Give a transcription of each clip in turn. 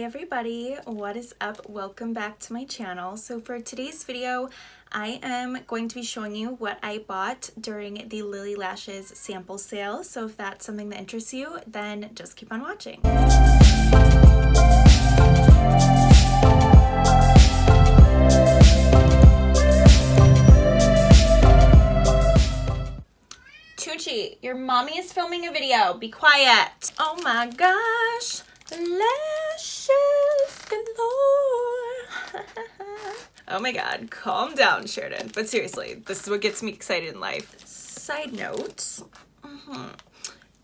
Hey everybody, what is up? Welcome back to my channel. So for today's video, I am going to be showing you what I bought during the Lilly Lashes sample sale. So if that's something that interests you, then just keep on watching. Tucci, your mommy is filming a video. Be quiet. Oh my gosh. Lashes galore. Oh my god, calm down, Sheridan. But seriously, this is what gets me excited in life. Side note,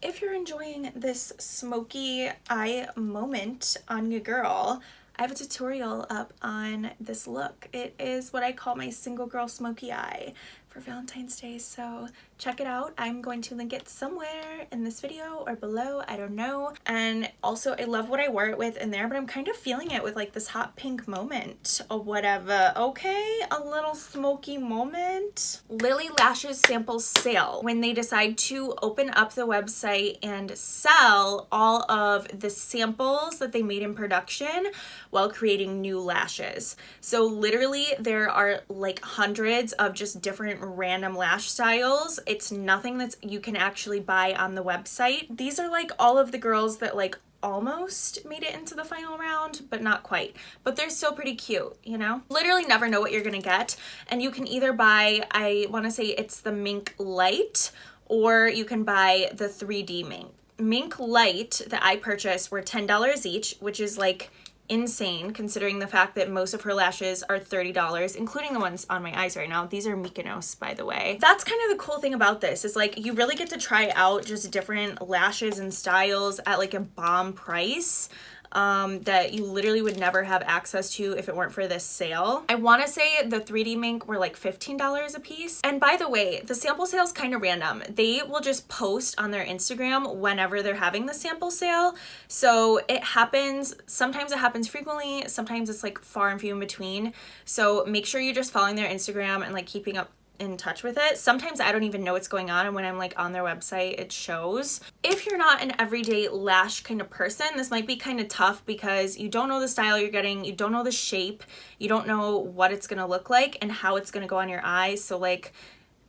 if you're enjoying this smoky eye moment on your girl, I have a tutorial up on this look. It is what I call my single girl smoky eye for Valentine's Day, so check it out. I'm going to link it somewhere in this video or below, I don't know. And also, I love what I wore it with in there, but I'm kind of feeling it with like this hot pink moment or whatever, okay? A little smoky moment. Lilly Lashes sample sale. When they decide to open up the website and sell all of the samples that they made in production while creating new lashes. So literally there are like hundreds of just different random lash styles. It's nothing that you can actually buy on the website. These are like all of the girls that like almost made it into the final round, but not quite. But they're still pretty cute, you know? Literally never know what you're gonna get. And you can either buy, I wanna say it's the Mink Lite, or you can buy the 3D Mink. Mink Lite that I purchased were $10 each, which is like insane considering the fact that most of her lashes are $30, including the ones on my eyes right now. These are Mykonos, by the way. That's kind of the cool thing about this, is like you really get to try out just different lashes and styles at like a bomb price that you literally would never have access to if it weren't for this sale. I want to say the 3D Mink were like $15 a piece. And by the way, the sample sale is kind of random. They will just post on their Instagram whenever they're having the sample sale. So it happens, sometimes it happens frequently, sometimes it's like far and few in between. So make sure you're just following their Instagram and like keeping up in touch with it. Sometimes I don't even know what's going on, and when I'm like on their website it shows. If you're not an everyday lash kind of person, this might be kind of tough because you don't know the style you're getting, you don't know the shape, you don't know what it's gonna look like and how it's gonna go on your eyes. So like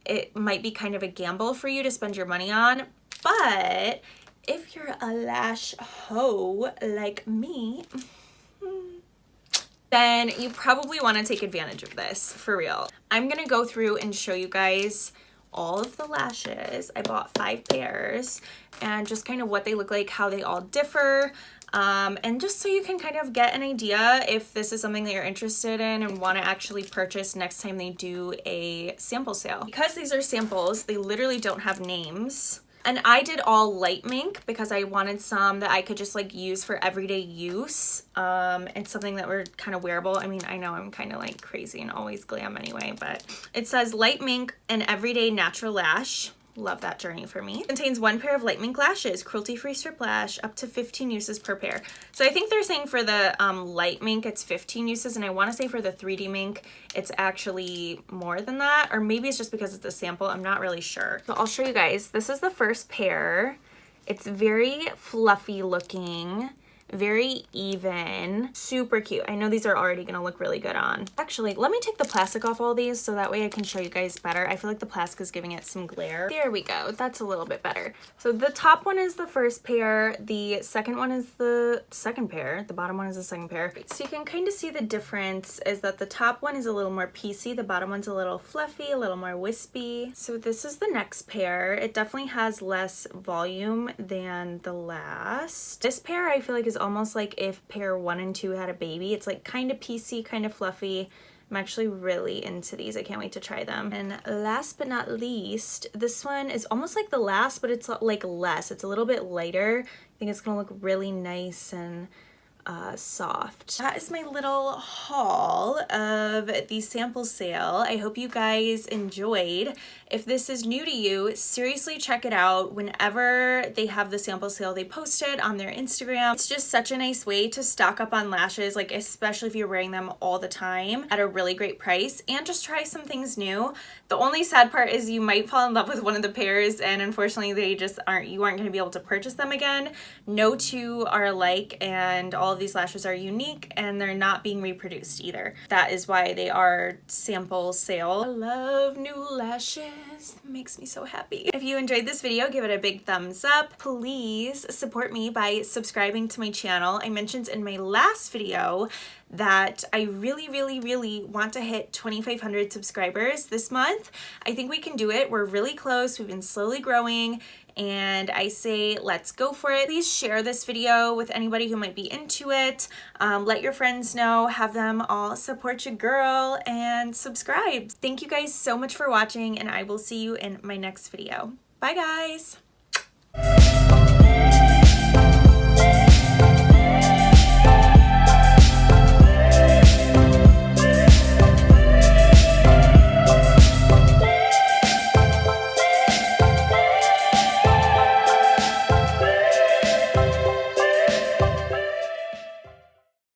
it might be kind of a gamble for you to spend your money on. But if you're a lash hoe like me, then you probably want to take advantage of this, for real. I'm gonna go through and show you guys all of the lashes. I bought 5 pairs and just kind of what they look like, how they all differ, and just so you can kind of get an idea if this is something that you're interested in and want to actually purchase next time they do a sample sale. Because these are samples, they literally don't have names. And I did all light mink because I wanted some that I could just like use for everyday use, and something that were kind of wearable. I mean, I know I'm kind of like crazy and always glam anyway, but it says light mink, an everyday natural lash. Love that journey for me. Contains 1 pair of light mink lashes, cruelty-free strip lash, up to 15 uses per pair. So I think they're saying for the light mink it's 15 uses, and I want to say for the 3D mink it's actually more than that, or maybe it's just because it's a sample. I'm not really sure. So I'll show you guys. This is the first pair. It's very fluffy looking, very even, super cute. I know these are already gonna look really good on. Actually, let me take the plastic off all these so that way I can show you guys better. I feel like the plastic is giving it some glare. There we go, that's a little bit better. So the top one is the first pair, the second one is the second pair, the bottom one is the second pair. So you can kind of see the difference is that the top one is a little more piecey, the bottom one's a little fluffy, a little more wispy. So this is the next pair. It definitely has less volume than the last. This pair I feel like is almost like if pair 1 and 2 had a baby. It's like kind of piecey, kind of fluffy. I'm actually really into these. I can't wait to try them. And last but not least, this one is almost like the last, but it's like less. It's a little bit lighter. I think it's gonna look really nice and soft. That is my little haul of the sample sale. I hope you guys enjoyed. If this is new to you, seriously check it out. Whenever they have the sample sale, they post it on their Instagram. It's just such a nice way to stock up on lashes, like especially if you're wearing them all the time at a really great price, and just try some things new. The only sad part is you might fall in love with one of the pairs and unfortunately they just aren't, you aren't going to be able to purchase them again. No two are alike, and all of these lashes are unique and they're not being reproduced either. That is why they are sample sale. I love new lashes. It makes me so happy. If you enjoyed this video, give it a big thumbs up. Please support me by subscribing to my channel. I mentioned in my last video that I really want to hit 2,500 subscribers this month. I think we can do it. We're really close. We've been slowly growing, and I say let's go for it. Please share this video with anybody who might be into it. Let your friends know, have them all support your girl, and subscribe. Thank you guys so much for watching, and I will see you in my next video. Bye guys!